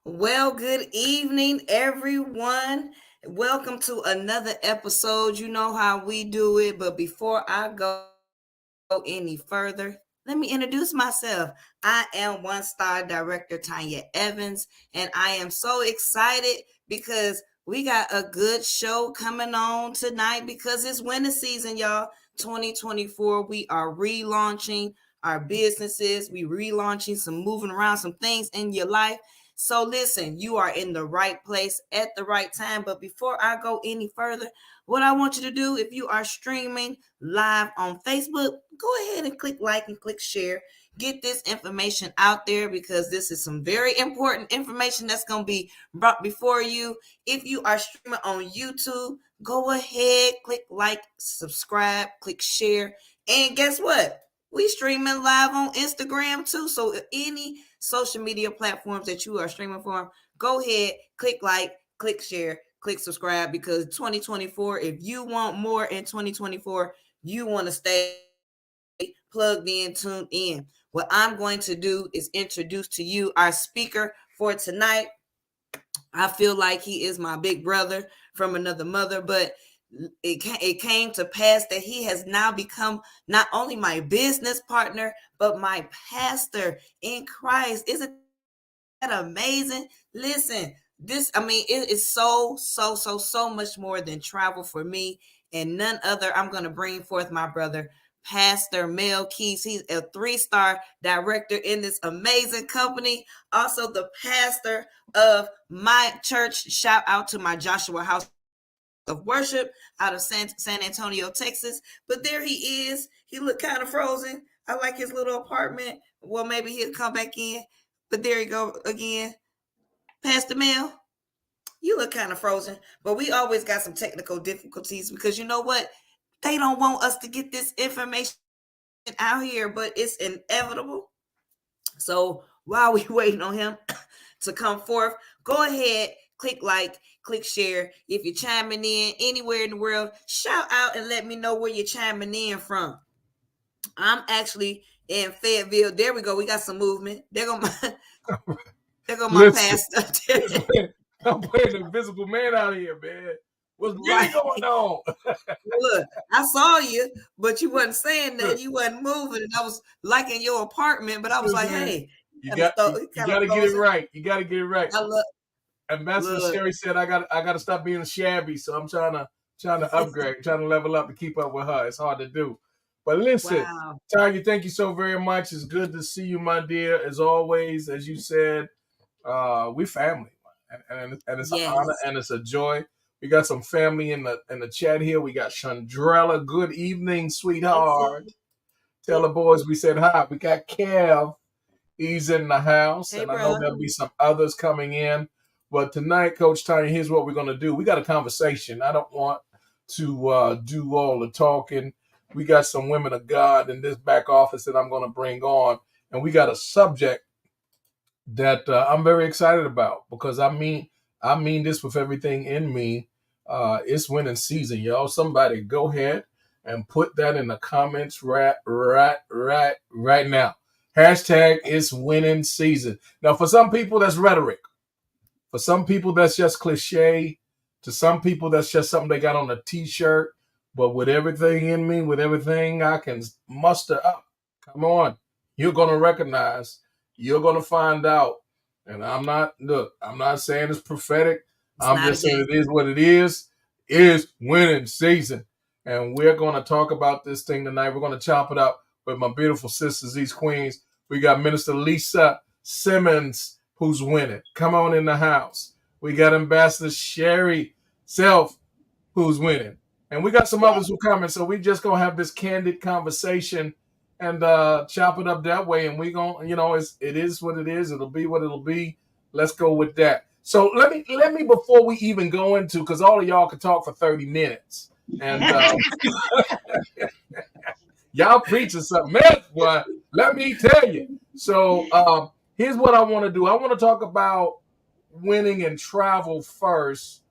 Well, good evening, everyone. Welcome to another episode. You know how we do it, but before I go any further, let me introduce myself. I am one star director Tanya Evans, and I am so excited because we got a good show coming on tonight because it's winter season, y'all. 2024, we are relaunching our businesses, we relaunching some moving around some things in your life. So listen, you are in the right place at the right time. But before I go any further, what I want you to do, if you are streaming live on Facebook, go ahead and click like and click share. Get this information out there because this is some very important information that's going to be brought before you. If you are streaming on YouTube, go ahead, click like, subscribe, click share. And guess what? We streaming live on Instagram too. So any social media platforms that you are streaming from, go ahead, click like, click share, click subscribe because 2024, if you want more in 2024, you want to stay plugged in, tuned in. What I'm going to do is introduce to you our speaker for tonight. I feel like he is my big brother from another mother, but it came to pass that he has now become not only my business partner, but my pastor in Christ. Isn't that amazing? Listen, it is so much more than travel for me and none other. I'm going to bring forth my brother, Pastor Mel Keys. He's a 3-star director in this amazing company. Also, the pastor of my church. Shout out to my Joshua House of Worship out of San Antonio, Texas. But there he is. He looked kind of frozen. I like his little apartment. Well, maybe he'll come back in. But there you go again. Pastor Mel, you look kind of frozen. But we always got some technical difficulties because you know what? They don't want us to get this information out here, but it's inevitable. So while we waiting on him to come forth, go ahead, click like, click share. If you're chiming in anywhere in the world, shout out and let me know where you're chiming in from. I'm actually in Fayetteville. There we go. We got some movement. There go my Listen, pastor. I'm playing the invisible man out here, man. What's really Right. going on? Look, I saw you, but you wasn't saying that. You wasn't moving, and I was liking your apartment, but I was like, hey, You got he you kind of got to get it frozen. right. You got to get it right. I look, Ambassador look. Sherry said I got to stop being shabby, so I'm trying to upgrade, trying to level up to keep up with her. It's hard to do. But listen, Wow. Tanya, thank you so very much. It's good to see you, my dear. As always, as you said, we family, and it's an honor Yes. and it's a joy. We got some family in the chat here. We got Chandrella. Good evening, Hey, sweetheart. sis. Tell the boys we said hi. We got Kev. He's in the house, Hey, and I know brother. there'll be some others coming in. But tonight, Coach Tanya, here's what we're going to do. We got a conversation. I don't want to do all the talking. We got some women of God in this back office that I'm going to bring on, and we got a subject that I'm very excited about because I mean this with everything in me. It's winning season, y'all. Somebody go ahead and put that in the comments right now. Hashtag it's winning season. Now, for some people, that's rhetoric. For some people, that's just cliche. To some people, that's just something they got on a t-shirt. But with everything in me, with everything I can muster up, come on, you're gonna recognize, you're gonna find out. And I'm not saying it's prophetic. It's I'm not a just saying game. it is what it is. It's winning season. And we're gonna talk about this thing tonight. We're gonna chop it up with my beautiful sisters, these queens. We got Minister Lisa Simmons, who's winning. Come on in the house. We got Ambassador Sherry Self, who's winning. And we got some others who coming. So we just gonna have this candid conversation and chop it up that way. And we gonna, it is what it is. It'll be what it'll be. Let's go with that. So let me before we even go into, because all of y'all could talk for 30 minutes. And y'all preaching something else, boy. Let me tell you. So here's what I want to do. I want to talk about winning and travel first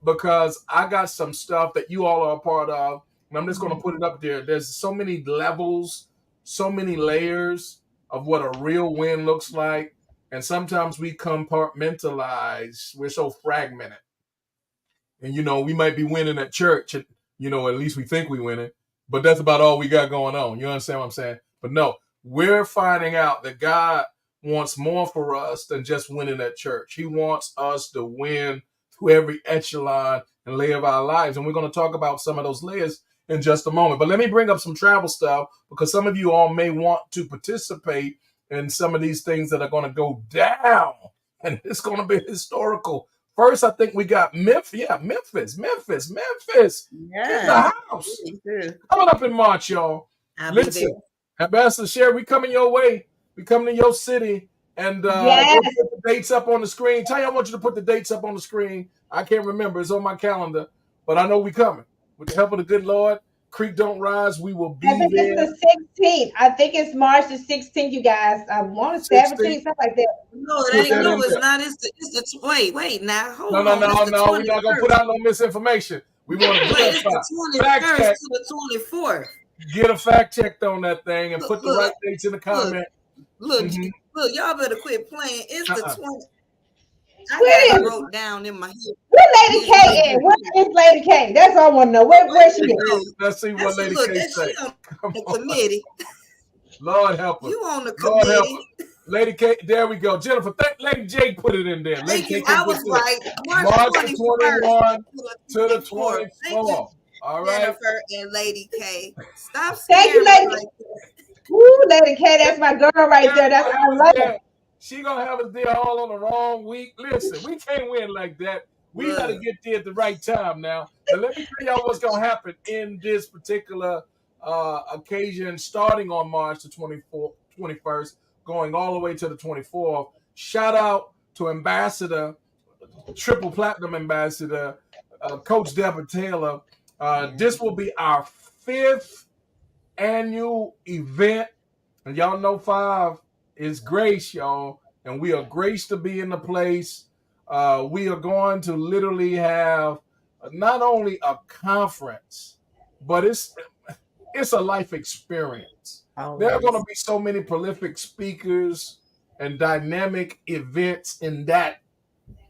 because I got some stuff that you all are a part of, and I'm just going to put it up there. There's so many levels, so many layers of what a real win looks like. And sometimes we compartmentalize. We're so fragmented. And, we might be winning at church. And, at least we think we winning. But that's about all we got going on. You understand what I'm saying? But no, we're finding out that God wants more for us than just winning at church. He wants us to win through every echelon and layer of our lives. And we're going to talk about some of those layers in just a moment. But let me bring up some travel stuff because some of you all may want to participate in some of these things that are going to go down. And it's going to be historical. First, I think we got Memphis. Yeah, Memphis. In the house. Coming up in March, y'all. Listen, Ambassador Sherry, we coming your way. We coming to your city. And we'll put the dates up on the screen. Tanya, I want you to put the dates up on the screen. I can't remember. It's on my calendar. But I know we coming. With the help of the good Lord, Creek Don't Rise, we will be there. I think it's the 16th. I think it's March the 16th, you guys. I want to 17th, something like that. No, it ain't. No, it's not. It's the wait now. Hold on. No. We're not gonna put out no misinformation. We want to it's the 21st to the 24th. Get a fact checked on that thing and put the right dates in the comment. Look, y'all better quit playing. It's the 20th. I got it wrote down in my head. Where Lady K is? Where is Lady K? That's all I want to know. Where she is? Let's see what Lady K say. On the committee. Lord help us. You on the committee. Lord help us. Lady K, there we go. Jennifer, Lady J put it in there. Thank you. I was right. March 21 to the 24th. All right. Jennifer and Lady K. Stop saying Thank you, Lady. Ooh, Lady K, that's my girl right there. That's I love it. She gonna have us there all on the wrong week. Listen, we can't win like that. We gotta get there at the right time now. But let me tell y'all what's gonna happen in this particular occasion, starting on March the 21st, going all the way to the 24th. Shout out to Ambassador, Triple Platinum Ambassador, Coach Deborah Taylor. This will be our 5th annual event, and y'all know 5 is grace, y'all, and we are graced to be in the place. We are going to literally have not only a conference, but it's a life experience. There are going to be so many prolific speakers and dynamic events in that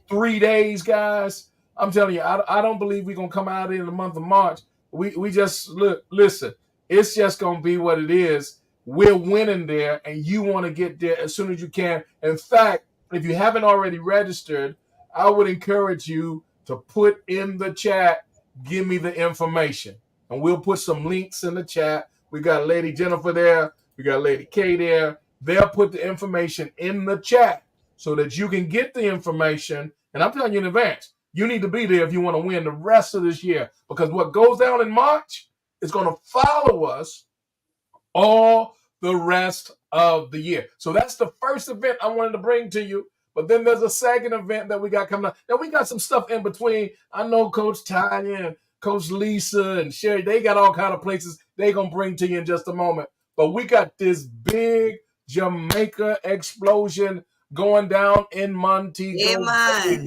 3 days, guys. I'm telling you, I don't believe we're going to come out in the month of March. We just, listen, it's just going to be what it is. We're winning there, and you want to get there as soon as you can. In fact, if you haven't already registered, I would encourage you to put in the chat, give me the information. And we'll put some links in the chat. We got Lady Jennifer there. We got Lady K there. They'll put the information in the chat so that you can get the information. And I'm telling you in advance, you need to be there if you want to win the rest of this year. Because what goes down in March is going to follow us all the rest of the year. So that's the first event I wanted to bring to you. But then there's a second event that we got coming up. Now, we got some stuff in between. I know Coach Tanya and Coach Lisa and Sherry, they got all kind of places they're going to bring to you in just a moment. But we got this big Jamaica explosion going down in Montego. Yeah, man.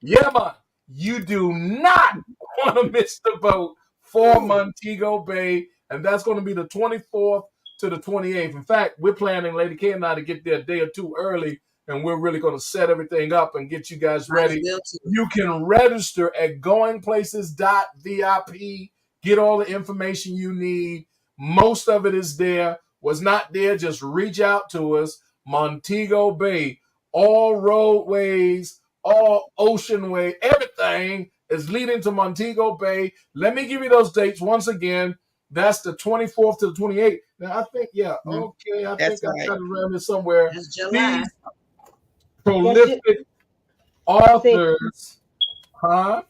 Yeah, man. You do not want to miss the boat for Montego Bay. And that's going to be the 24th to the 28th. In fact, we're planning, Lady K and I, to get there a day or two early, and we're really going to set everything up and get you guys ready. You can register at goingplaces.vip, get all the information you need. Most of it is there. Was not there, just reach out to us. Montego Bay, all roadways, all ocean way, everything is leading to Montego Bay. Let me give you those dates once again. That's the 24th to the 28th. Now, I think, okay, I think I got it around here somewhere. That's July. These prolific authors, huh?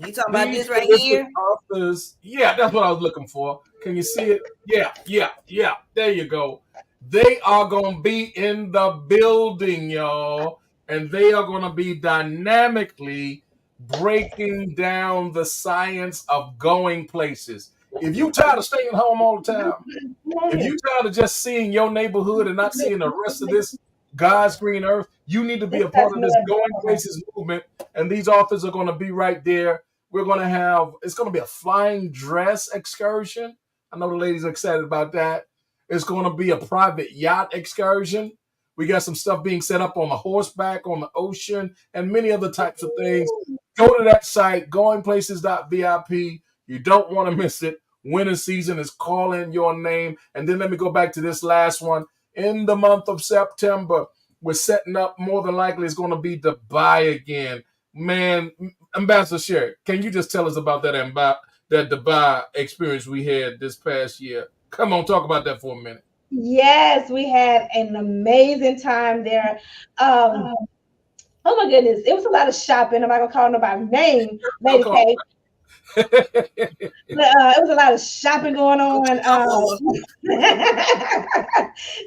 You talking about this right here? Authors, yeah, that's what I was looking for. Can you see it? Yeah. There you go. They are going to be in the building, y'all, and they are going to be dynamically breaking down the science of going places. If you tired of staying home all the time, if you tired of just seeing your neighborhood and not seeing the rest of this God's green earth, you need to be a part of this Going Places movement. And these authors are going to be right there. We're going to have, it's going to be a flying dress excursion. I know the ladies are excited about that. It's going to be a private yacht excursion. We got some stuff being set up on the horseback, on the ocean, and many other types of things. Go to that site, goingplaces.vip. You don't want to miss it. Winter season is calling your name. And then let me go back to this last one. In the month of September, we're setting up, more than likely it's going to be Dubai again. Man, Ambassador Sherry, can you just tell us about that Dubai experience we had this past year? Come on, talk about that for a minute. Yes, we had an amazing time there. Oh my goodness, it was a lot of shopping. I'm not gonna call nobody name, Lady K. It was a lot of shopping going on. It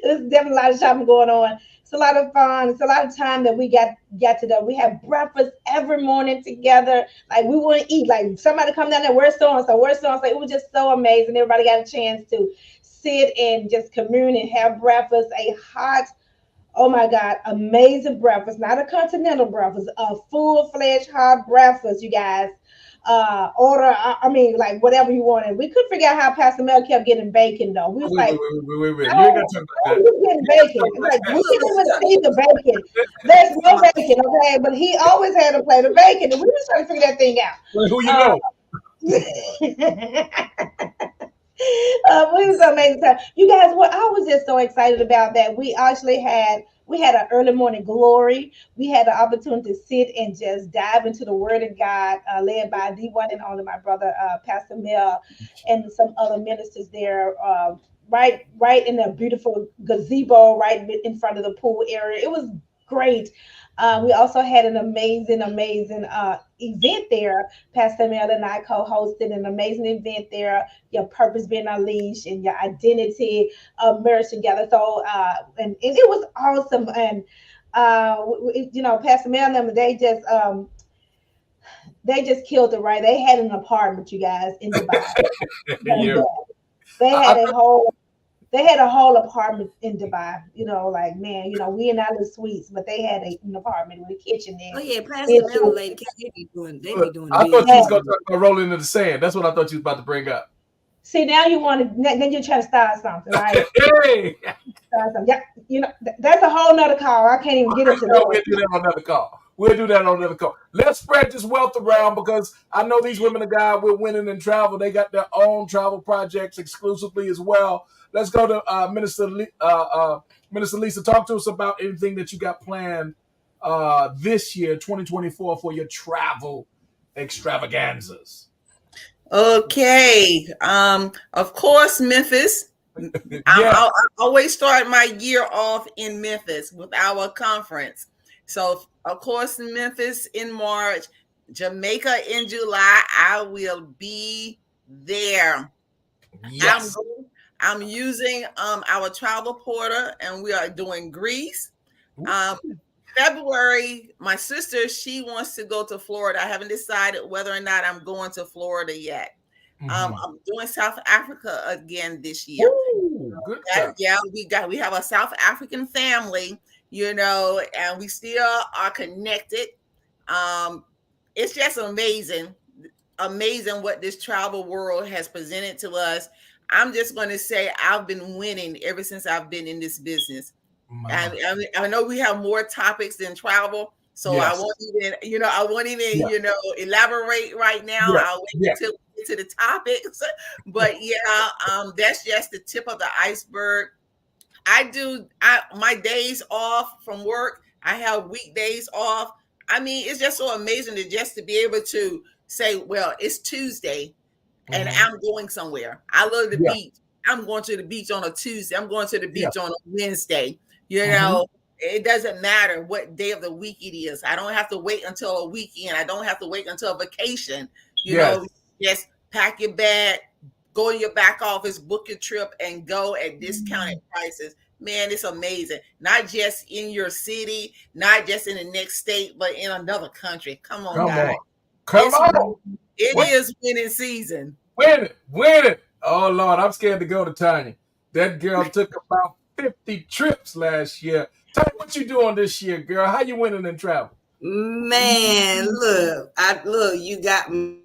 was definitely a lot of shopping going on. It's a lot of fun. It's a lot of time that we got to do. We have breakfast every morning together. Like we wouldn't eat. Like somebody come down there, where's so and so, where's so and so. It was just so amazing. Everybody got a chance to sit and just commune and have breakfast. A hot, oh my God, amazing breakfast. Not a continental breakfast, a full-fledged hot breakfast, you guys. Order, I mean, like whatever you wanted. We couldn't figure out how Pastor Mel kept getting bacon though. We was Wait. like, You ain't got to talk about you getting bacon. It's like we didn't even see the bacon. There's no bacon, okay? But he always had a plate of bacon, and we was trying to figure that thing out. Wait, who you know? We was amazing time. You guys, what I was just so excited about that we actually had an early morning glory. We had the opportunity to sit and just dive into the Word of God, led by the one and only my brother, Pastor Mel, and some other ministers there. Right in the beautiful gazebo, right in front of the pool area. It was great. We also had an amazing event there. Pastor Mel and I co-hosted an amazing event there. Your purpose being unleashed and your identity merged together. So and it was awesome. And Pastor Mel and them, they just killed it, right? They had an apartment, you guys, in Dubai. Yeah. They had a whole apartment in Dubai, like, man, we in our little suites, but they had an apartment with a kitchen there. Oh yeah, Pastor Mel, Lady K, they be doing. I thought you was gonna talk about rolling in the sand. That's what I thought you was about to bring up. See, now you want to, then you're trying to start something, right? Hey, Yeah, that's a whole nother call. I can't even get into that. We'll do that on another call. Let's spread this wealth around because I know these women of God, we're winning in travel. They got their own travel projects exclusively as well. Let's go to Minister Lisa. Talk to us about anything that you got planned this year, 2024, for your travel extravaganzas. Okay. Of course, Memphis. I always start my year off in Memphis with our conference. So, of course, Memphis in March, Jamaica in July. I will be there. Yes. I'm using our travel porter, and we are doing Greece. February, my sister, she wants to go to Florida. I haven't decided whether or not I'm going to Florida yet. I'm doing South Africa again this year. Ooh, good job. We have a South African family, and we still are connected. It's just amazing what this travel world has presented to us. I'm just going to say I've been winning ever since I've been in this business. I know we have more topics than travel, so yes. I won't even elaborate right now. Yeah. I'll wait until we get to the topics. But that's just the tip of the iceberg. My days off from work, I have weekdays off. I mean, it's just so amazing to be able to say, well, it's Tuesday and I'm going somewhere. I love the beach. I'm going to the beach on a Tuesday. I'm going to the beach on a Wednesday. It doesn't matter what day of the week it is. I don't have to wait until a weekend. I don't have to wait until a vacation. Just pack your bag, go in your back office, book your trip, and go at discounted prices. Man, it's amazing. Not just in your city, not just in the next state, but in another country. Come on, guys. Come on. It is winning season. Win it. Oh, Lord, I'm scared to go to Tanya. That girl took about 50 trips last year. Tanya, what you doing this year, girl? How you winning in travel? Man, look, you got me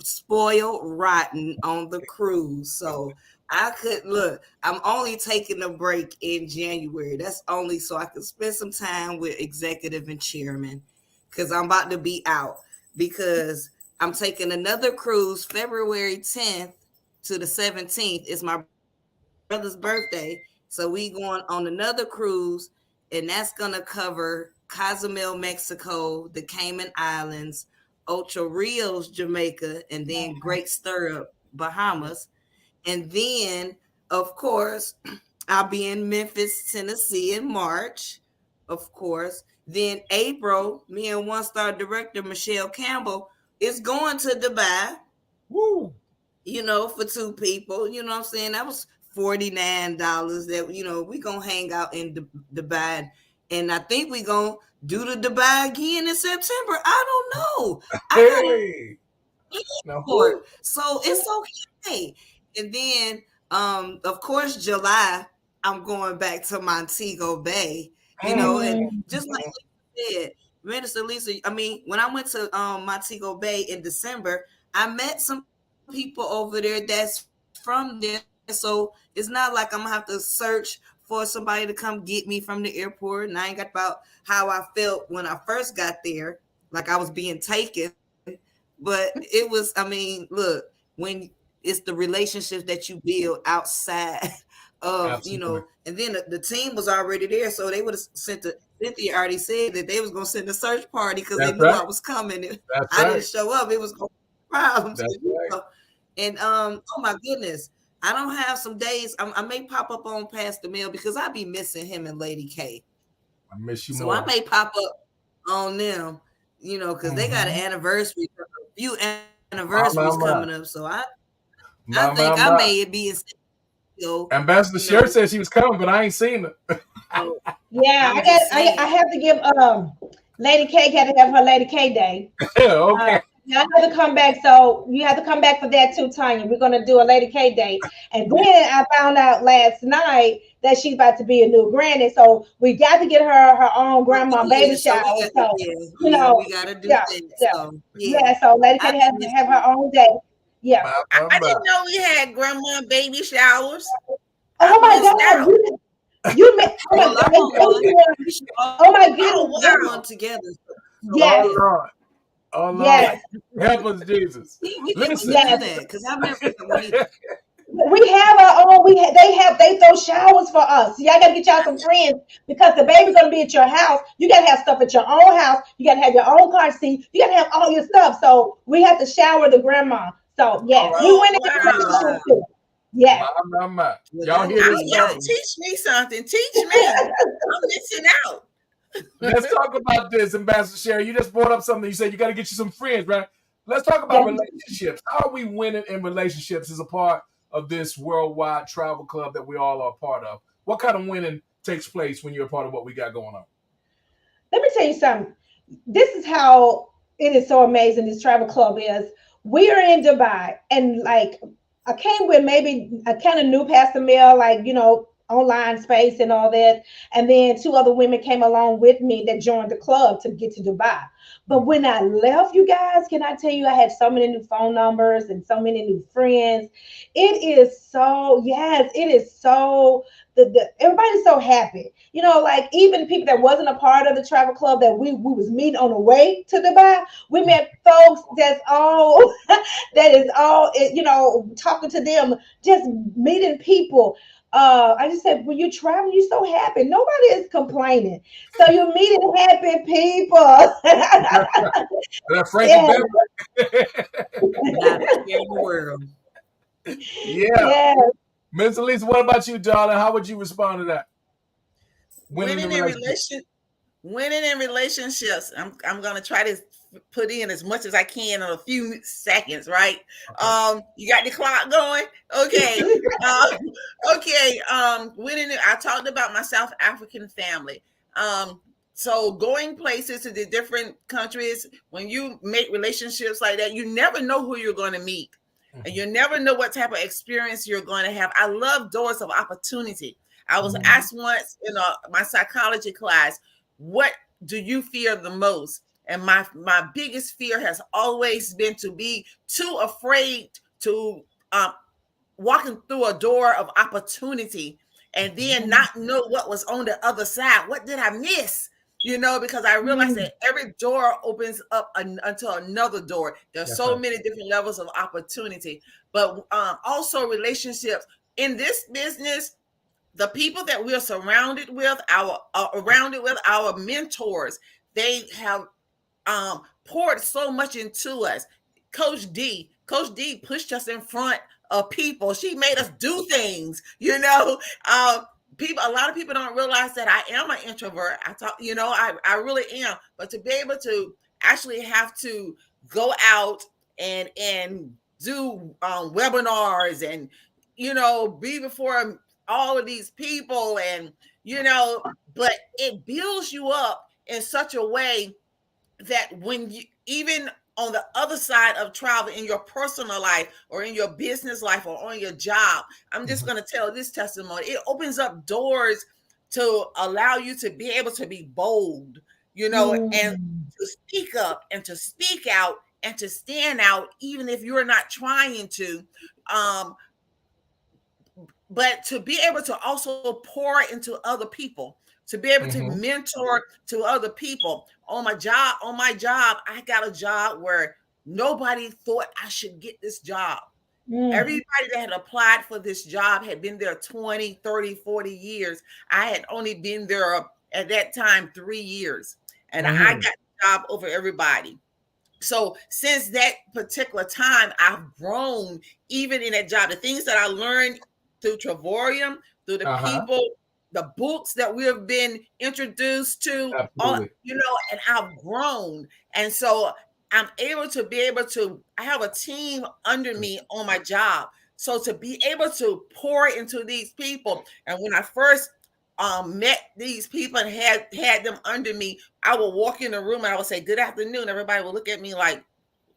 spoiled rotten on the cruise. So I could look. I'm only taking a break in January. That's only so I can spend some time with executive and chairman because I'm about to be out because I'm taking another cruise February 10th to the 17th. It's my brother's birthday. So we going on another cruise, and that's gonna cover Cozumel, Mexico, the Cayman Islands, Ocho Rios, Jamaica, and then Great Stirrup, Bahamas. And then, of course, I'll be in Memphis, Tennessee in March, of course. Then April, me and one star director Michelle Campbell is going to Dubai, Woo! for two people. You know what I'm saying? That was $49 that, we going to hang out in Dubai. And I think we going to do the Dubai again in September. I don't know. I got Hey, now for it. So it's okay. And then of course July, I'm going back to Montego Bay, and just like you said, Minister Lisa, I mean, when I went to Montego Bay in December, I met some people over there that's from there. So it's not like I'm gonna have to search for somebody to come get me from the airport. And I ain't got about how I felt when I first got there, like I was being taken. But it was, I mean, look, when it's the relationships that you build outside of, absolutely. and then the team was already there. So they would have sent Cynthia already said that they was going to send a search party because they That's knew I right. was coming. That's I right. didn't show up. It was going to be problems. That's right. And oh my goodness, I don't have some days. I may pop up on Pastor Mill because I be missing him and Lady K. I miss you So more. I may pop up on them, because they got an anniversary, a few anniversaries coming up. So I think I may be in Ambassador Sher said she was coming, but I ain't seen her. Yeah, I have to give Lady K got to have her Lady K day. Okay. I have to come back, so you have to come back for that too, Tanya. We're gonna do a Lady K day, and then I found out last night that she's about to be a new granny, so we got to get her own grandma baby shower. So we got to do that. So Lady K have her own day. Yeah. I didn't know we had grandma baby showers. Oh my God! You met. Oh my goodness! We're one together. Yes. Oh Lord. Oh Lord. Yes. Help us, Jesus. Listen, because I've never. We have our own. They throw showers for us. So y'all gotta get y'all some friends because the baby's gonna be at your house. You gotta have stuff at your own house. You gotta have your own car seat. You gotta have all your stuff. So we have to shower the grandma. So yes, we went in too. Yes. My. Y'all hear this? Y'all teach me something. Teach me. I'm missing out. Let's talk about this, Ambassador Sherry. You just brought up something. You said you got to get you some friends, right? Let's talk about relationships. How are we winning in relationships as a part of this worldwide travel club that we all are a part of? What kind of winning takes place when you're a part of what we got going on? Let me tell you something. This is how it is so amazing this travel club is. We are in Dubai, and like I came with maybe I kind of knew Pastor Mel, like, online space and all that. And then two other women came along with me that joined the club to get to Dubai. But when I left, you guys, can I tell you, I had so many new phone numbers and so many new friends. It is so, yes, it is so, everybody's so happy. Like even people that wasn't a part of the travel club that we was meeting on the way to Dubai, we met folks that is all, talking to them, just meeting people. I just said, when you're traveling, you're so happy. Nobody is complaining. So you're meeting happy people. Frankie the world. Yeah. Ms. Elisa, what about you, darling? How would you respond to that? Winning in relationships. I'm gonna try to put in as much as I can in a few seconds, right? Okay. You got the clock going? Okay. Winning. I talked about my South African family. So going places to the different countries, when you make relationships like that, you never know who you're going to meet. Mm-hmm. And you never know what type of experience you're going to have. I love doors of opportunity. I was asked once in my psychology class, what do you fear the most? And my biggest fear has always been to be too afraid to walking through a door of opportunity and then not know what was on the other side. What did I miss? Because I realized that every door opens up until another door. There's so many different levels of opportunity, but also relationships in this business. The people that we're surrounded with, our mentors, they have poured so much into us. Coach D pushed us in front of people. She made us do things. A lot of people don't realize that I am an introvert. I really am. But to be able to actually have to go out and do webinars and be before all of these people and but it builds you up in such a way that when you, even on the other side of travel in your personal life or in your business life or on your job, I'm just going to tell this testimony. It opens up doors to allow you to be able to be bold, and to speak up and to speak out and to stand out, even if you're not trying to, but to be able to also pour into other people, to be able to mentor to other people. On my job, I got a job where nobody thought I should get this job. Everybody that had applied for this job had been there 20, 30, 40 years. I had only been there at that time 3 years, and I got the job over everybody. So since that particular time, I've grown even in that job. The things that I learned through Travorium, through the people, the books that we have been introduced to, and I've grown. And so I'm able to, I have a team under me on my job. So to be able to pour into these people, and when I first met these people and had them under me, I would walk in the room and I would say, "Good afternoon." Everybody would look at me like,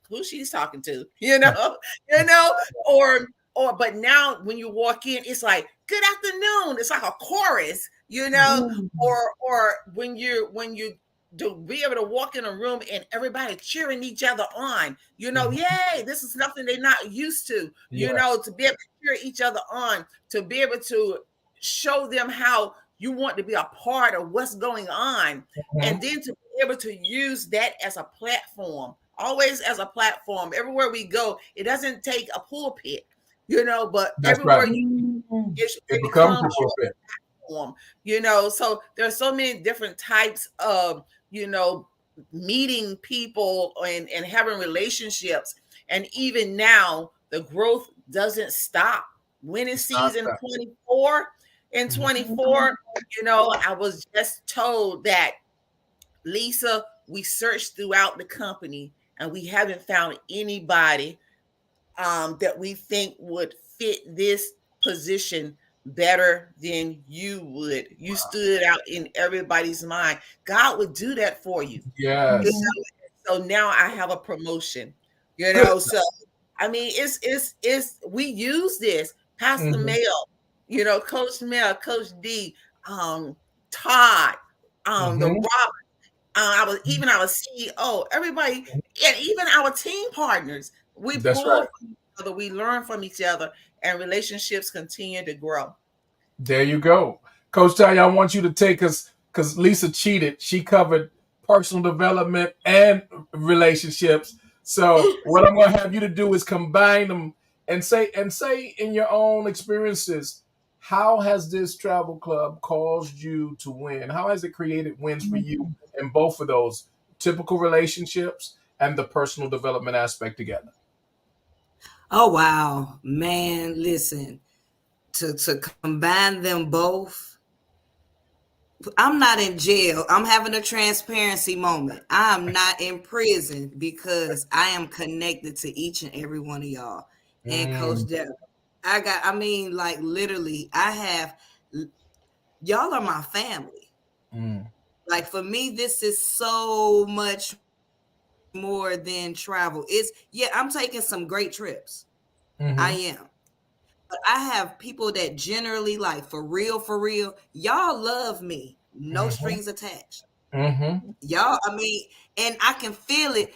who she's talking to, but now when you walk in, it's like, "Good afternoon." It's like a chorus, or when you to be able to walk in a room and everybody cheering each other on, yay, this is nothing they're not used to, to be able to cheer each other on, to be able to show them how you want to be a part of what's going on, and then to be able to use that as a platform, always as a platform. Everywhere we go, it doesn't take a pulpit, but that's everywhere right. it becomes a platform, so there's so many different types of, meeting people and having relationships. And even now, the growth doesn't stop. Winning season 24 in 24, I was just told that, Lisa, we searched throughout the company and we haven't found anybody that we think would fit this position better than you would. You stood out in everybody's mind. God would do that for you. Yes. So now I have a promotion. So I mean, it's we use this. Pastor Mel, Coach Mel, Coach D, Todd, the Robert. Our CEO, everybody, and even our team partners. We pull from each other, we learn from each other, and relationships continue to grow. There you go. Coach Ty, I want you to take us, because Lisa cheated. She covered personal development and relationships. So what I'm going to have you to do is combine them and say in your own experiences, how has this travel club caused you to win? How has it created wins for you in both of those typical relationships and the personal development aspect together? Oh, wow, man. Listen, to combine them both, I'm not in jail. I'm having a transparency moment. I'm not in prison because I am connected to each and every one of y'all. And Coach Deb, literally, y'all are my family. Like, for me, this is so much more than travel. I'm taking some great trips. I am. But I have people that generally, like, for real, y'all love me. No strings attached. Y'all, and I can feel it.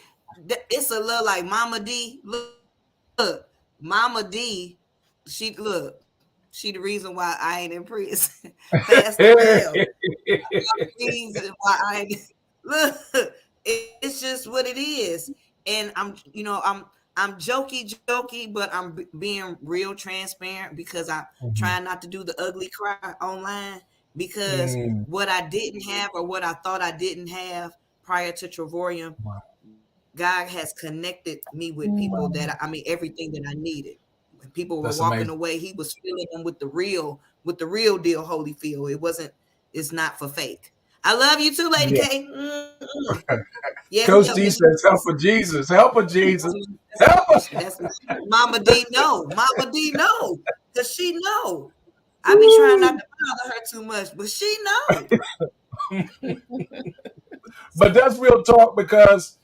It's a little like Mama D. Look, Mama D she the reason why I ain't in prison. Pastor Mel, reason why I ain't. Look, it's just what it is. And I'm jokey, but I'm being real transparent because I'm trying not to do the ugly cry online, because Mm. what I didn't have or what I thought I didn't have prior to Travorium, Wow. God has connected me with people that everything that I needed. When people were That's walking amazing. away, he was filling them with the real deal Holyfield. It's not for fake. I love you too, Lady Yeah. K. Mm-mm. Yes, Coach ma'am. D says, "Help for Jesus, help for Jesus, help us." That's Mama D. No, Mama D. No, because she know. I be trying not Woo. to bother her too much, but she know. But that's real talk, because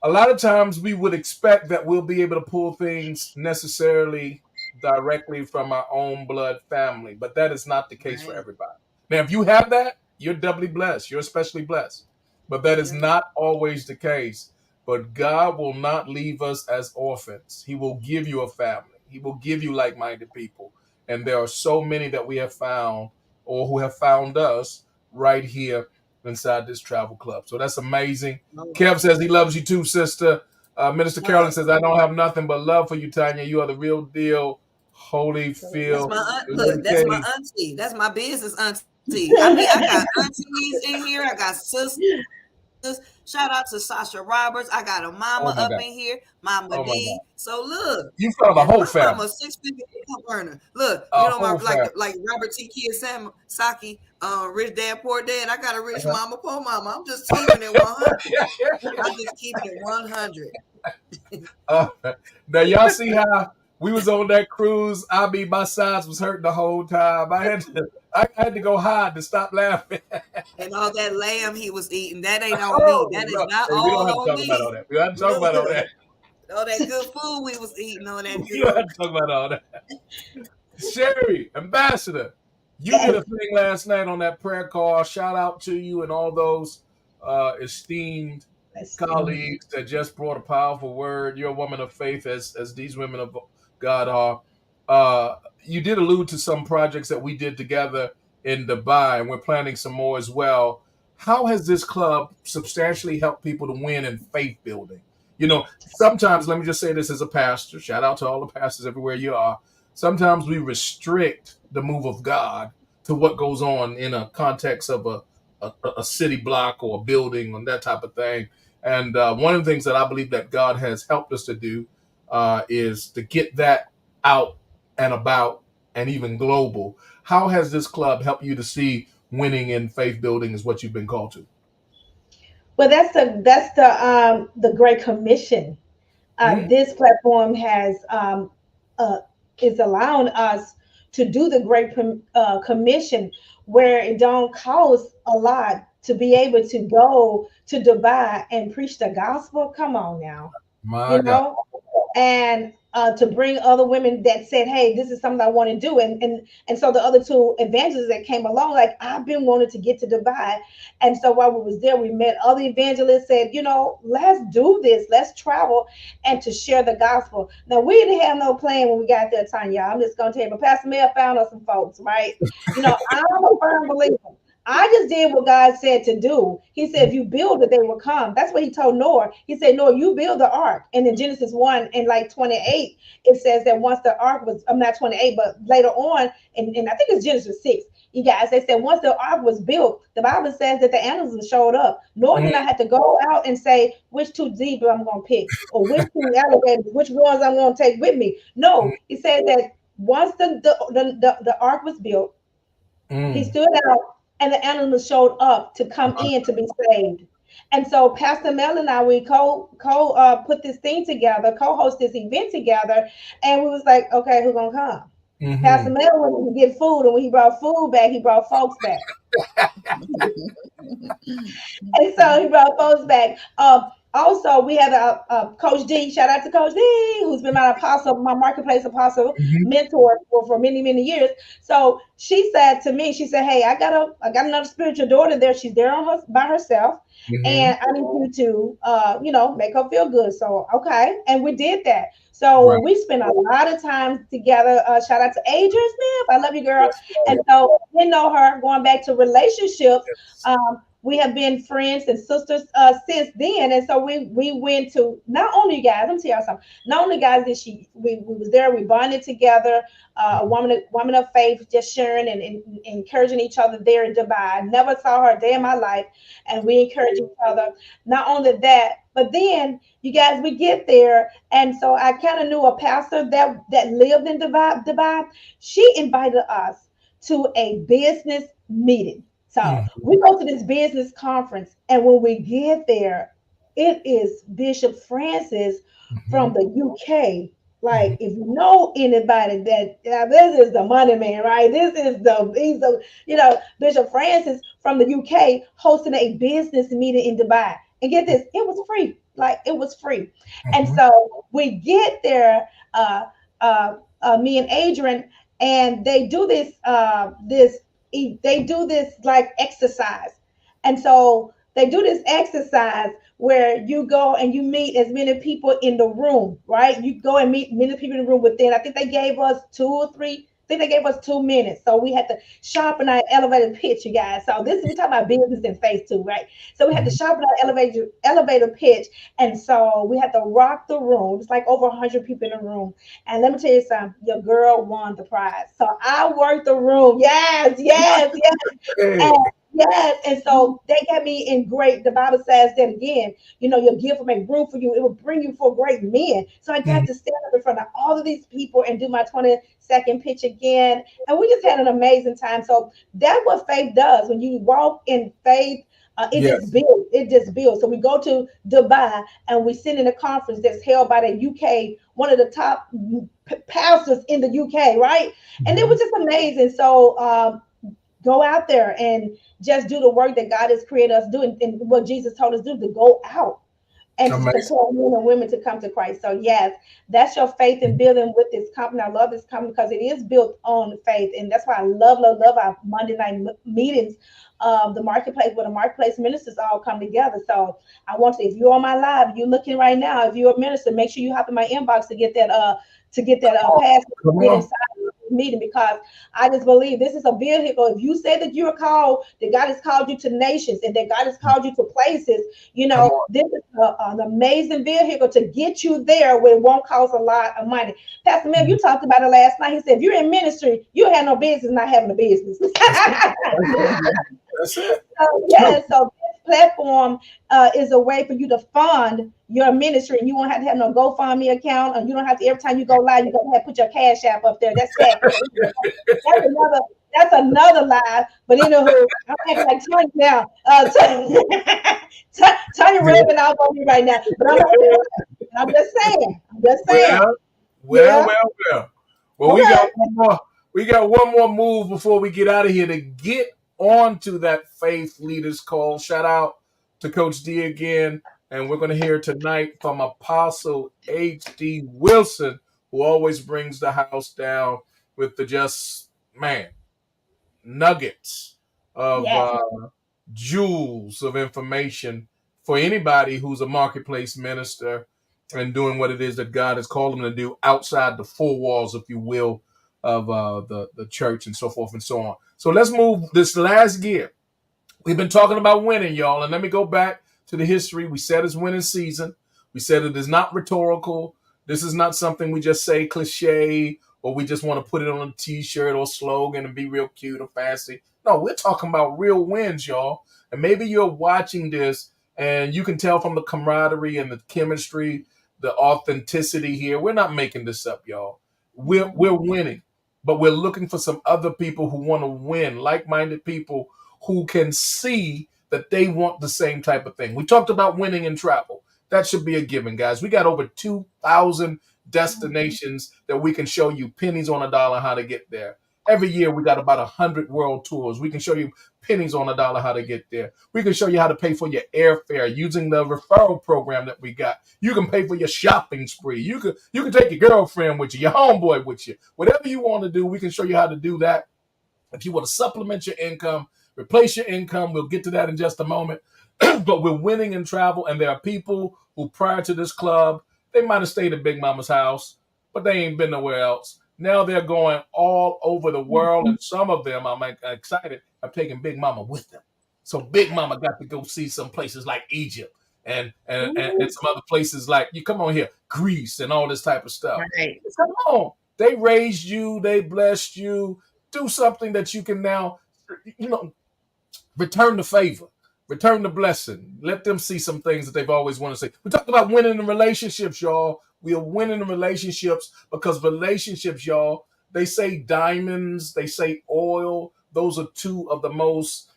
a lot of times we would expect that we'll be able to pull things necessarily directly from our own blood family, but that is not the case for Right. everybody. Now, if you have that, you're doubly blessed. You're especially blessed. But that is Yeah. not always the case. But God will not leave us as orphans. He will give you a family. He will give you like-minded people. And there are so many that we have found, or who have found us right here inside this travel club. So that's amazing. Oh, Kev says he loves you too, sister. Minister Carolyn oh, says, I don't have nothing but love for you, Tanya. You are the real deal. that's Holyfield. my aunt. Lady Look, that's my K. auntie. That's my business auntie. I got aunties in here. I got sisters. Shout out to Sasha Roberts. I got a mama Oh my up God. in here, Mama Oh my D. God. So look, You found a and whole my mama family. 6 figure income earner. Look, A my whole family. like Robert T. Kiyosaki, Rich Dad Poor Dad. I got a rich mama, poor mama. I'm just keeping it 100. I'm just keeping it 100. Now y'all see how we was on that cruise. My sides was hurting the whole time. I had to go hide to stop laughing. And all that lamb he was eating, that ain't on me. Oh That is no. not Hey, we don't all have to on talk about all me. that. We don't have to talk about all Look, that. all that good food we was eating, all that We don't good. have to talk about all that. Sherry, Ambassador, you did Yes. a thing last night on that prayer call. Shout out to you and all those esteemed Let's see. colleagues that just brought a powerful word. You're a woman of faith, as these women of God are. You did allude to some projects that we did together in Dubai, and we're planning some more as well. How has this club substantially helped people to win in faith building? Sometimes, let me just say this as a pastor, shout out to all the pastors everywhere you are. Sometimes we restrict the move of God to what goes on in a context of a city block or a building and that type of thing. And one of the things that I believe that God has helped us to do is to get that out and about and even global. How has this club helped you to see winning in faith building is what you've been called to? Well, that's the Great Commission. Mhm. This platform has uh, is allowing us to do the Commission, where it don't cost a lot to be able to go to Dubai and preach the gospel. Come on now, My you God. know, and to bring other women that said, "Hey, this is something I want to do," and so the other two evangelists that came along, like, I've been wanting to get to Dubai, and so while we was there, we met other evangelists. Said, let's do this, let's travel, and to share the gospel. Now we didn't have no plan when we got there, Tanya. I'm just gonna tell you, but Pastor Mel found us some folks, right? I'm a firm believer. I just did what God said to do. He said, if you build it, they will come. That's what he told Noah. He said, Noah, you build the ark. And in Genesis 1 and like 28, it says that once the ark was, I'm not 28, but later on, and I think it's Genesis 6, you guys, they said once the ark was built, the Bible says that the animals showed up. Noah did Mhm. not have to go out and say, which two zebras I'm going to pick, or which two alligators, which ones I'm going to take with me. No, he said that once the ark was built, he Mhm. stood out, and the animals showed up to come in to be saved. And so Pastor Mel and I, we put this thing together, co-host this event together, and we was like, okay, who's gonna come? Pastor Mhm. Mel went to get food, and when he brought food back, he brought folks back. And so he brought folks back. Also, we had a Coach D. Shout out to Coach D, who's been my apostle, my marketplace apostle Mhm. mentor for many many years. So she said to me, she said, "Hey, I got another spiritual daughter there. She's there on her by herself, Mhm. and I need you to make her feel good." So okay, and we did that. So Right. we spent a lot of time together. Shout out to Adrian Smith. I love you, girl. Yes, And Lord. so we know her going back to relationships. Yes. We have been friends and sisters since then, and so we went to not only guys. Let me tell y'all something. Not only guys did we was there. We bonded together. A woman of faith, just sharing and encouraging each other there in Dubai. I never saw her a day in my life, and we encourage each other. Not only that, but then you guys, we get there, and so I kind of knew a pastor that lived in Dubai. Dubai. She invited us to a business meeting. So Mhm. we go to this business conference, and when we get there, it is Bishop Francis from Mhm. the UK. Like, Mhm. if you know anybody that this is the money man, right? He's the Bishop Francis from the UK hosting a business meeting in Dubai. And get this, it was free. Like, it was free. And Mhm. so we get there, me and Adrian, and they do this like exercise. And so they do this exercise where you go and you meet as many people in the room, right? You go and meet many people in the room within, I think they gave us 2 or 3, I think they gave us 2 minutes. So we had to sharpen our elevator pitch, you guys. So this is, we're talking about business and faith too, right? So we had to Mhm. sharpen our elevator pitch. And so we had to rock the room. It's like over 100 people in the room. And let me tell you something, your girl won the prize. So I worked the room. Yes, yes, yes. Hey. And yes, and so they got me in great. The Bible says that again, your gift will make room for you. It will bring you for great men. So I got Mhm. to stand up in front of all of these people and do my 20-second pitch again. And we just had an amazing time. So that's what faith does. When you walk in faith, it just Yes. builds. It just builds. So we go to Dubai and we sit in a conference that's held by the UK, one of the top pastors in the UK, right? And it was Mhm. just amazing. So go out there and just do the work that God has created us doing and what Jesus told us to do, to go out and to Amazing. compel men and women to come to Christ. So yes, that's your faith in building with this company. I love this company because it is built on faith, and that's why I love our Monday night meetings. The marketplace, where the marketplace ministers all come together. So I want to, if you're on my live, you're looking right now, if you're a minister, make sure you hop in my inbox to get that pass Come get on. inside the meeting, because I just believe this is a vehicle. If you say that you're called, that God has called you to nations and that God has called you to places, Come on. this is an amazing vehicle to get you there where it won't cost a lot of money. Pastor Mel, you talked about it last night. He said, if you're in ministry, you have no business not having a business. That's it. That's it, man. That's it. So, True. yeah, so this platform is a way for you to fund your ministry, and you won't have to have no GoFundMe account, and you don't have to, every time you go live, you gotta have put your cash app up there. That's that. That's another. That's another lie. But anywho, I'm acting like Tony now. Tony ripping off on me right now. But I'm okay with it. I'm just saying. I'm just saying. Well, well, Yeah. well, well. Well, we got Okay. one more. We got one more move before we get out of here to get on to that faith leaders call. Shout out to Coach D again, and we're going to hear tonight from Apostle H.D. Wilson, who always brings the house down with the just man nuggets of Yes. jewels of information for anybody who's a marketplace minister and doing what it is that God has called them to do outside the four walls, if you will, of the church and so forth and so on. So let's move this last gear. We've been talking about winning, y'all, and let me go back to the history. We said it's winning season. We said it is not rhetorical. This is not something we just say cliche or we just want to put it on a t-shirt or slogan and be real cute or fancy. No, we're talking about real wins, y'all. And maybe you're watching this and you can tell from the camaraderie and the chemistry, the authenticity here. We're not making this up, y'all. We're winning, but we're looking for some other people who want to win, like-minded people who can see that they want the same type of thing. We talked about winning in travel. That should be a given, guys. We got over 2,000 destinations that we can show you pennies on a dollar how to get there. Every year we got about 100 world tours. We can show you pennies on a dollar how to get there. We can show you how to pay for your airfare using the referral program that we got. You can pay for your shopping spree. You can take your girlfriend with you, your homeboy with you. Whatever you want to do, we can show you how to do that. If you want to supplement your income, replace your income, we'll get to that in just a moment. But we're winning in travel, and there are people who prior to this club, they might have stayed at Big Mama's house, but they ain't been nowhere else. Now they're going all over the world, and some of them, I'm excited, have taken Big Mama with them. So Big Mama got to go see some places like Egypt and some other places like, you come on here, Greece and all this type of stuff. Right. Come on. They raised you, they blessed you. Do something that you can now, return the favor, return the blessing. Let them see some things that they've always wanted to see. We talked about winning in relationships, y'all. We are winning in relationships because relationships, y'all, they say diamonds, they say oil. Those are two of the most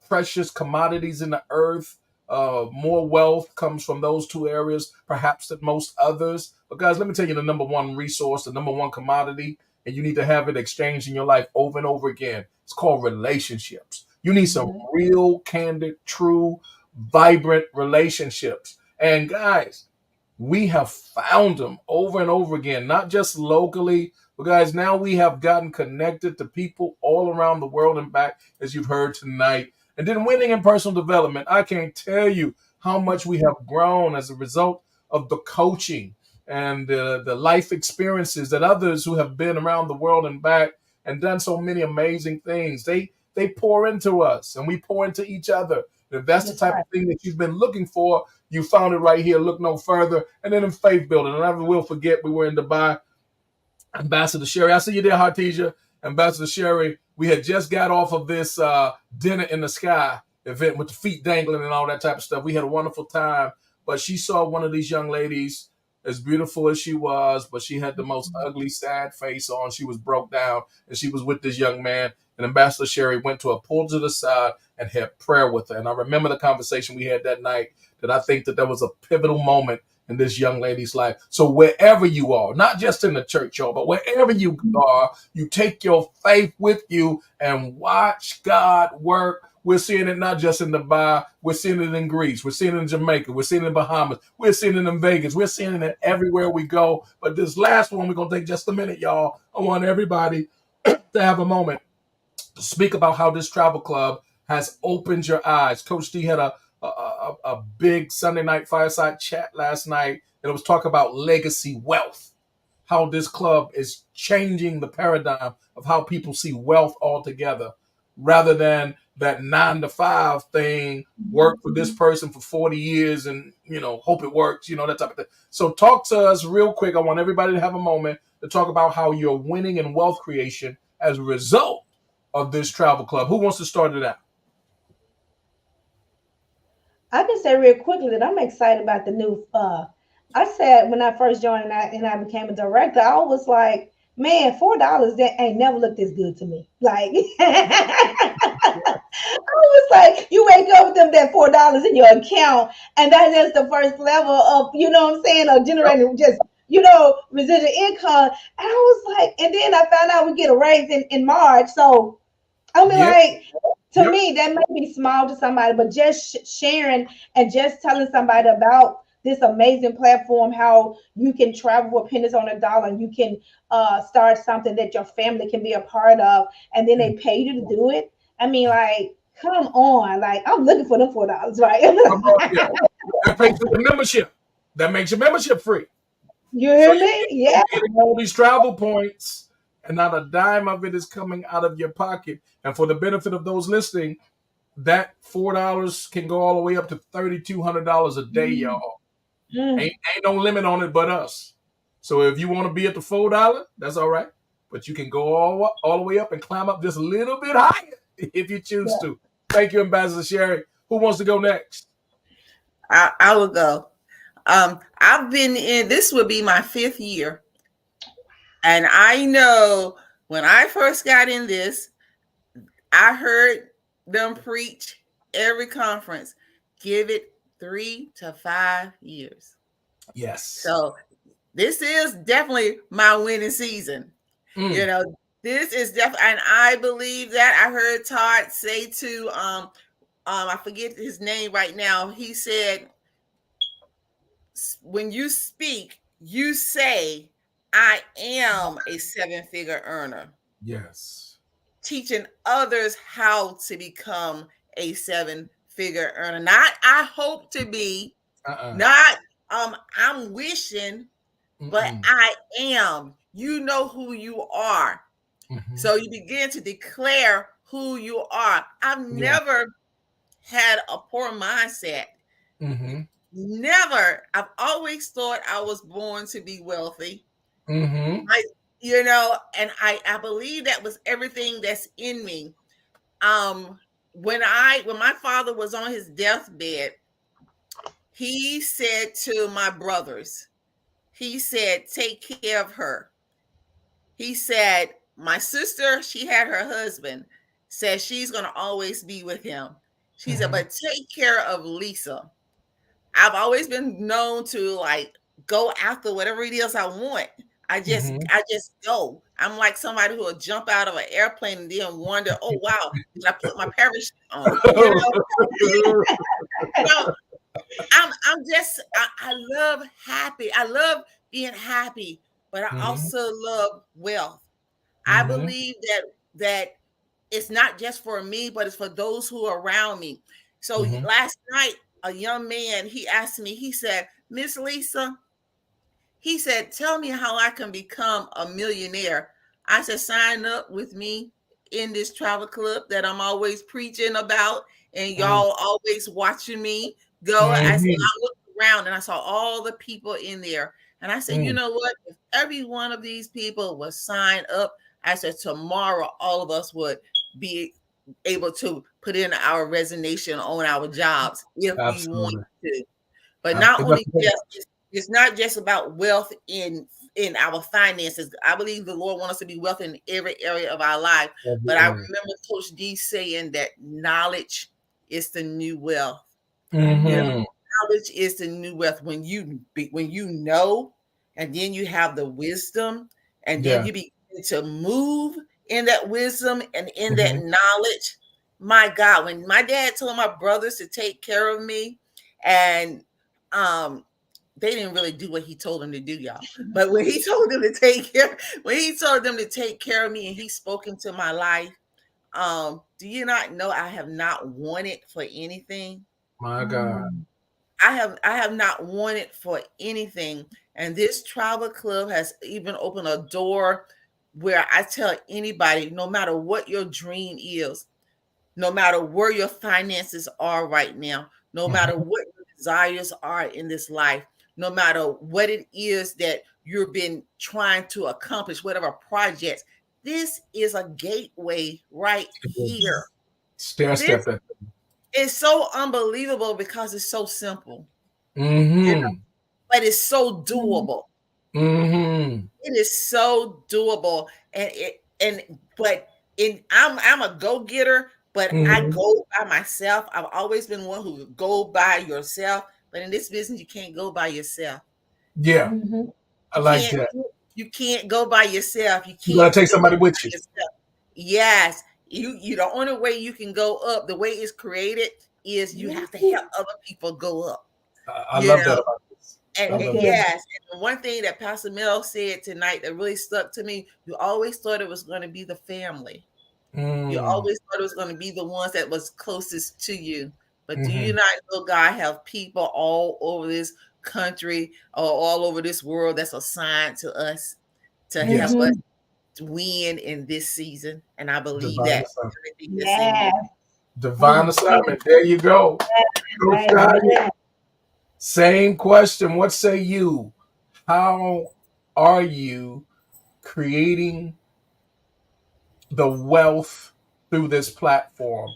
precious commodities in the earth. More wealth comes from those two areas, perhaps than most others. But guys, let me tell you the number one resource, the number one commodity, and you need to have it exchanged in your life over and over again. It's called relationships. You need some real, candid, true, vibrant relationships. And guys, we have found them over and over again, not just locally, but guys, now we have gotten connected to people all around the world and back, as you've heard tonight. And then winning in personal development, I can't tell you how much we have grown as a result of the coaching and the life experiences that others who have been around the world and back and done so many amazing things, they pour into us and we pour into each other. If that's the type of thing that you've been looking for, you found it right here. Look no further. And then in faith building, and I never will forget, we were in Dubai. Ambassador Sherry, I see you there, Hartesia. Ambassador Sherry, we had just got off of this dinner in the sky event with the feet dangling and all that type of stuff. We had a wonderful time, but she saw one of these young ladies, as beautiful as she was, but she had the most ugly, sad face on. She was broke down, and she was with this young man. And Ambassador Sherry went to her, pulled to the side, and had prayer with her. And I remember the conversation we had that night, that I think that was a pivotal moment in this young lady's life. So wherever you are, not just in the church, y'all, but wherever you are, you take your faith with you and watch God work. We're seeing it not just in Dubai. We're seeing it in Greece. We're seeing it in Jamaica. We're seeing it in Bahamas. We're seeing it in Vegas. We're seeing it everywhere we go. But this last one, we're going to take just a minute, y'all. I want everybody to have a moment to speak about how this travel club has opened your eyes. Coach D had a big Sunday night fireside chat last night, and it was talk about legacy wealth, how this club is changing the paradigm of how people see wealth altogether, rather than that 9-to-5 thing, work for this person for 40 years and, hope it works, that type of thing. So talk to us real quick. I want everybody to have a moment to talk about how you're winning in wealth creation as a result of this travel club. Who wants to start it out? I can say real quickly that I'm excited about the new. I said when I first joined and I became a director, I was like, man, $4 that ain't never looked this good to me. Like, I was like, you wake up with them that $4 in your account, and that is the first level of, of generating just, residual income. And I was like, and then I found out we get a raise in March. So I mean, like, to me, that may be small to somebody, but just sharing and just telling somebody about this amazing platform, how you can travel with pennies on a dollar, and you can start something that your family can be a part of, and then they pay you to do it. I mean, like, come on, like, I'm looking for them $4, right? That pays for the membership. That makes your membership free. You hear me? Yeah. Getting all these travel points, and not a dime of it is coming out of your pocket. And for the benefit of those listening, that $4 can go all the way up to $3,200 a day, y'all. Ain't no limit on it but us. So if you want to be at the $4, that's all right. But you can go all the way up and climb up just a little bit higher if you choose to. Thank you, Ambassador Sherry. Who wants to go next? I will go. I've been in, this will be my 5th year. And I know when I first got in this, I heard them preach every conference, give it 3 to 5 years. Yes. So this is definitely my winning season. This is definitely, and I believe that. I heard Todd say to I forget his name right now. He said, when you speak, you say, I am a seven-figure earner. Yes. Teaching others how to become a seven-figure earner. Not I hope to be, not I'm wishing, but I am. You know who you are. So you begin to declare who you are. I've never had a poor mindset. Never. I've always thought I was born to be wealthy. And I believe that was everything that's in me. When my father was on his deathbed, he said to my brothers, he said, take care of her. He said, my sister, she had her husband, said she's going to always be with him. She said, but take care of Lisa. I've always been known to like go after whatever it is I want. I just go. I'm like somebody who will jump out of an airplane and then wonder, oh wow, did I put my parachute on? I love happy. I love being happy, but I also love wealth. I believe that it's not just for me, but it's for those who are around me. So last night, a young man, he asked me, he said, Miss Lisa, he said, tell me how I can become a millionaire. I said, sign up with me in this travel club that I'm always preaching about, and y'all always watching me go. I said, I looked around and I saw all the people in there. And I said, you know what? If every one of these people was signed up, I said, tomorrow all of us would be able to put in our resignation on our jobs if we want to. But not only just, it's not just about wealth in our finances. I believe the Lord wants us to be wealthy in every area of our life. But I remember Coach D saying that knowledge is the new wealth. Knowledge is the new wealth. When you know, and then you have the wisdom, and then you begin to move in that wisdom and in that knowledge. My God, when my dad told my brothers to take care of me, and they didn't really do what he told them to do, y'all. But when he told them to take care of me, and he spoke into my life, do you not know I have not wanted for anything? My God. I have not wanted for anything. And this travel club has even opened a door where I tell anybody, no matter what your dream is, no matter where your finances are right now, no matter what your desires are in this life, no matter what it is that you've been trying to accomplish, whatever projects, this is a gateway right here. Step. It's so unbelievable because it's so simple. But it's so doable. It is so doable. I'm a go-getter, but I go by myself. I've always been one who would go by yourself. But in this business, you can't go by yourself. Yeah. I like that. You can't go by yourself. You gotta take somebody with you. Yes. You the only way you can go up, the way it's created, is you have to help other people go up. I love that about this. And one thing that Pastor Mel said tonight that really stuck to me, you always thought it was going to be the family. You always thought it was going to be the ones that was closest to you. But do you not know God have people all over this country or all over this world that's assigned to us to help us win in this season? And I believe that. Divine assignment. There you go. Same question. What say you? How are you creating the wealth through this platform?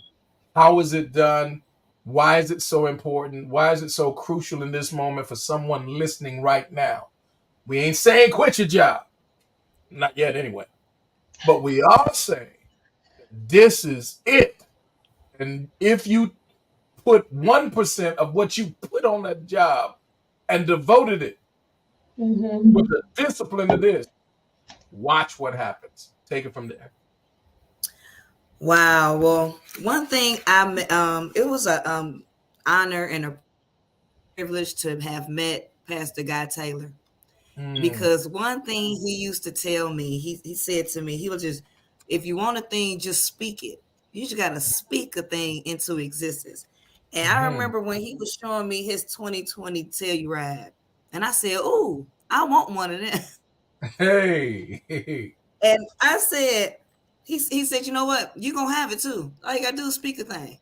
How is it done? Why is it so important? Why is it so crucial in this moment for someone listening right now? We ain't saying quit your job. Not yet anyway. But we are saying this is it. And if you put 1% of what you put on that job and devoted it with the discipline of this, watch what happens. Take it from there. Wow. Well, one thing it was a honor and a privilege to have met Pastor Guy Taylor, because one thing he used to tell me, he said to me, he was just, if you want a thing, just speak it. You just got to speak a thing into existence. And I remember when he was showing me his 2020 Telluride, and I said, "Ooh, I want one of them." Hey. And I said, he said, "You know what? You gonna have it too. All you gotta do is speak a thing."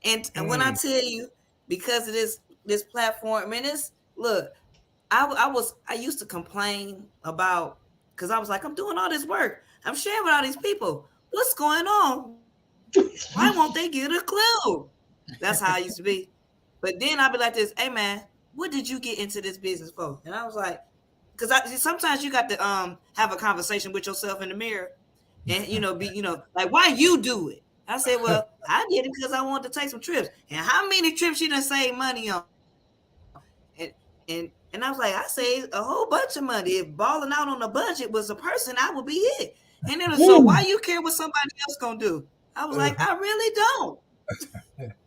And when I tell you, because of this platform, man, it's look, I used to complain about, because I was like, I'm doing all this work, I'm sharing with all these people. What's going on? Why won't they get a clue? That's how I used to be. But then I'd be like this, hey man, what did you get into this business for? And I was like, because sometimes you got to have a conversation with yourself in the mirror, and be like, why you do it? I said, well, I did it because I wanted to take some trips. And how many trips you done save money on? And I was like, I saved a whole bunch of money. If balling out on a budget was a person, I would be it. And then so why you care what somebody else gonna do? I was like, I really don't.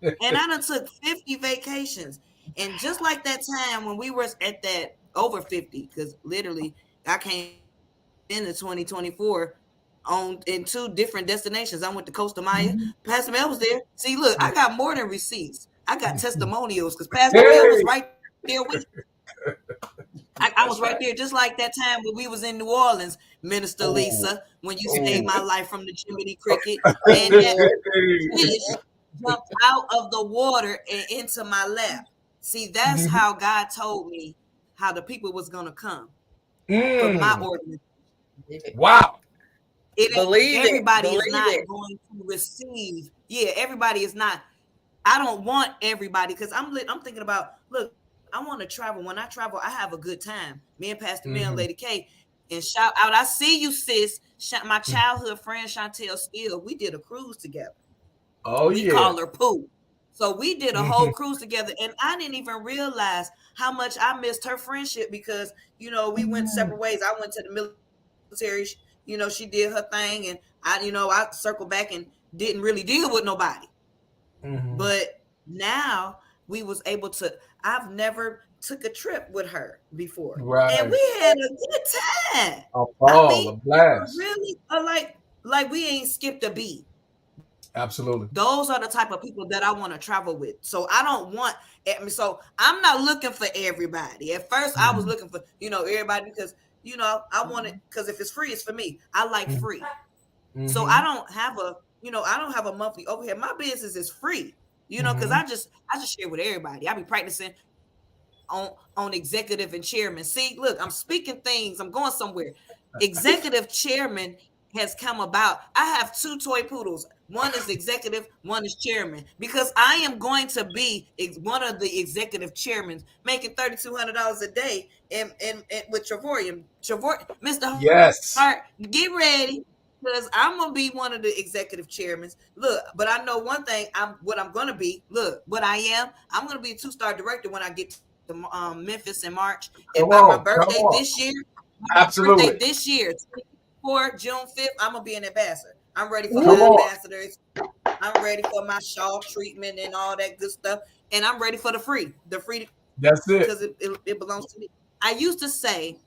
And I done took 50 vacations. And just like that time when we were at that over 50, because literally I came into 2024 in 2 different destinations. I went to Costa Maya. Pastor Mel was there. See, look, I got more than receipts. I got testimonials, because Pastor Mel was right there with me. I was right there, just like that time when we was in New Orleans, Minister Lisa, when you saved my life from the Jiminy Cricket, and that fish jumped out of the water and into my lap. See, that's how God told me how the people was gonna come for my organization. Wow. Everybody is not going to receive. Yeah, everybody is not. I don't want everybody, because I'm thinking about, look, I want to travel. When I travel, I have a good time. Me and Pastor Mel and Lady K. And shout out, I see you, sis. My childhood friend Chantel Steele. We did a cruise together. We call her Pooh. So we did a whole cruise together, and I didn't even realize how much I missed her friendship, because we went separate ways. I went to the military. She did her thing, and I circled back and didn't really deal with nobody. But now we was able to. I've never took a trip with her before, right? And we had a good time. A blast. Really, like we ain't skipped a beat. Absolutely. Those are the type of people that I want to travel with. So I don't want. So I'm not looking for everybody. At first, I was looking for everybody, because I want it, because if it's free, it's for me. I like free. So I don't have a monthly overhead. My business is free. Because I just share with everybody. I be practicing on executive and chairman. See, look, I'm speaking things. I'm going somewhere. Executive chairman has come about. I have 2 toy poodles. One is executive, one is chairman, because I am going to be one of the executive chairmen, making $3,200 a day, and with Travorium, Mr. Yes. Hart, get ready. Because I'm gonna be one of the executive chairmen. Look, but I know one thing. I'm gonna be. Look, what I am. I'm gonna be a 2-star director when I get to Memphis in March. And by my birthday this year, absolutely, this year, 24 June 5th, I'm gonna be an ambassador. I'm ready for my ambassadors. I'm ready for my Shaw treatment and all that good stuff. And I'm ready for the free. That's it. Because it belongs to me. I used to say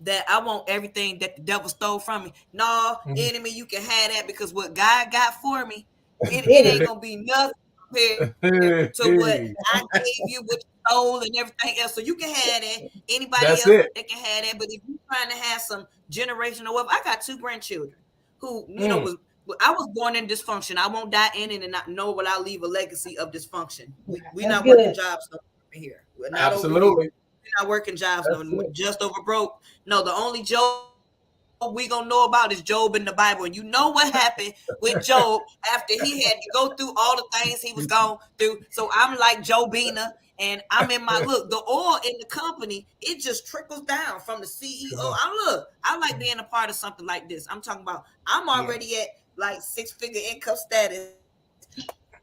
that I want everything that the devil stole from me. No, enemy, you can have that, because what God got for me, it ain't gonna be nothing compared to what I gave you, what you stole and everything else. So you can have that. Anybody else that can have that. But if you're trying to have some generational wealth, I got 2 grandchildren who I was born in dysfunction. I won't die in it, and not know will I leave a legacy of dysfunction. We're not working jobs over here. We're not absolutely. Not working jobs, just over broke. No, the only Job we gonna know about is Job in the Bible. And you know what happened with Job after he had to go through all the things he was going through. So I'm like Jobina, and I'm in my the oil in the company, it just trickles down from the CEO. I like being a part of something like this. I'm talking about, I'm already at like 6-figure income status.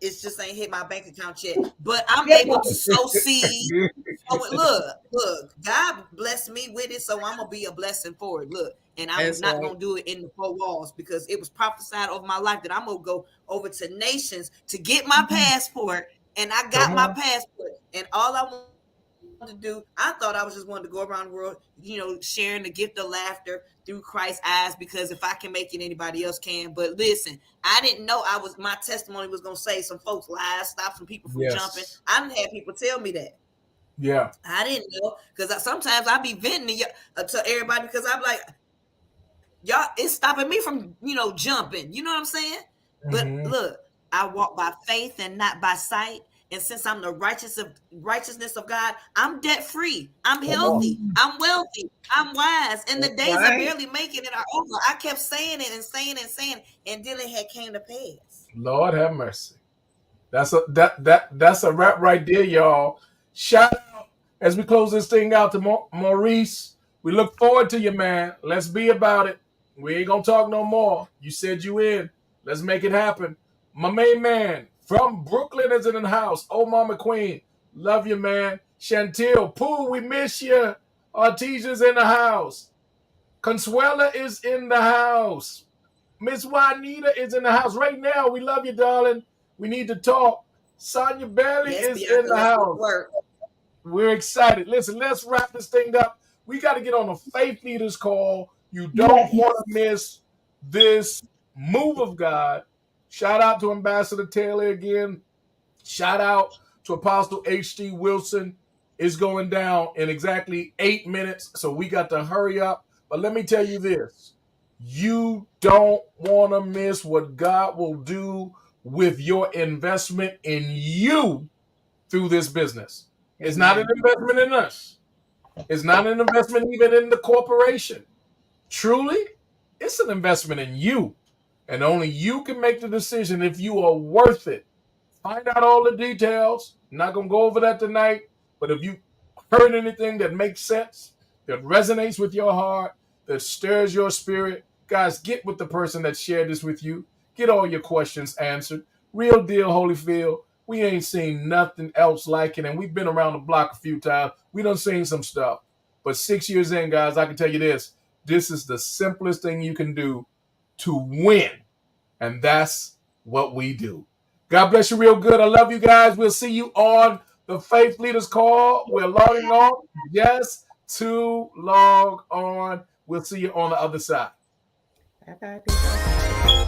It's just ain't hit my bank account yet, but I'm able to sow seed. Look, God blessed me with it, so I'm gonna be a blessing for it. Look, and I'm That's not right. gonna do it in the four walls because it was prophesied over my life that I'm gonna go over to nations to get my passport, and I got Come my on. passport, and all I wanted to do, I thought I was just wanting to go around the world, sharing the gift of laughter through Christ's eyes, because if I can make it, anybody else can. But listen, I didn't know my testimony was gonna save some folks' lives, stop some people from jumping. Yes. I didn't have people tell me that. Yeah. I didn't know, because sometimes I be venting to everybody because I'm like, y'all, it's stopping me from jumping. You know what I'm saying? But Hmm. look, I walk by faith and not by sight. And since I'm the righteousness of God, I'm debt free. I'm Come on. healthy. I'm wealthy. I'm wise. And the That's days of right. barely making it are over. I kept saying it and saying and saying, and then it had came to pass. Lord have mercy. That's a wrap right there, y'all. Shout out as we close this thing out to Maurice. We look forward to you, man. Let's be about it. We ain't gonna talk no more. You said you in. Let's make it happen. My main man from Brooklyn is in the house. Oh, Mama Queen, love you, man. Chantil, Pooh, we miss you. Artesia's in the house. Consuela is in the house. Miss Juanita is in the house right now. We love you, darling. We need to talk. Sonia Bailey Yes, is in Bianca, the let's go to house. work. We're excited. Listen, let's wrap this thing up. We got to get on a faith leaders call. You don't Yes. want to miss this move of God. Shout out to Ambassador Taylor again. Shout out to Apostle H.D. Wilson. It's going down in exactly 8 minutes, so we got to hurry up. But let me tell you this. You don't want to miss what God will do with your investment in you through this business. It's not an Amen. investment in us. It's not an investment even in the corporation. Truly, it's an investment in you. And only you can make the decision if you are worth it. Find out all the details. I'm not going to go over that tonight. But if you heard anything that makes sense, that resonates with your heart, that stirs your spirit, guys, get with the person that shared this with you. Get all your questions answered. Real deal, Holyfield. We ain't seen nothing else like it. And we've been around the block a few times. We done seen some stuff. But 6 years in, guys, I can tell you this. This is the simplest thing you can do to win. And that's what we do. God bless you real good. I love you guys. We'll see you on the Faith Leaders Call. We're logging on. Yes, to log on. We'll see you on the other side. Bye-bye, people.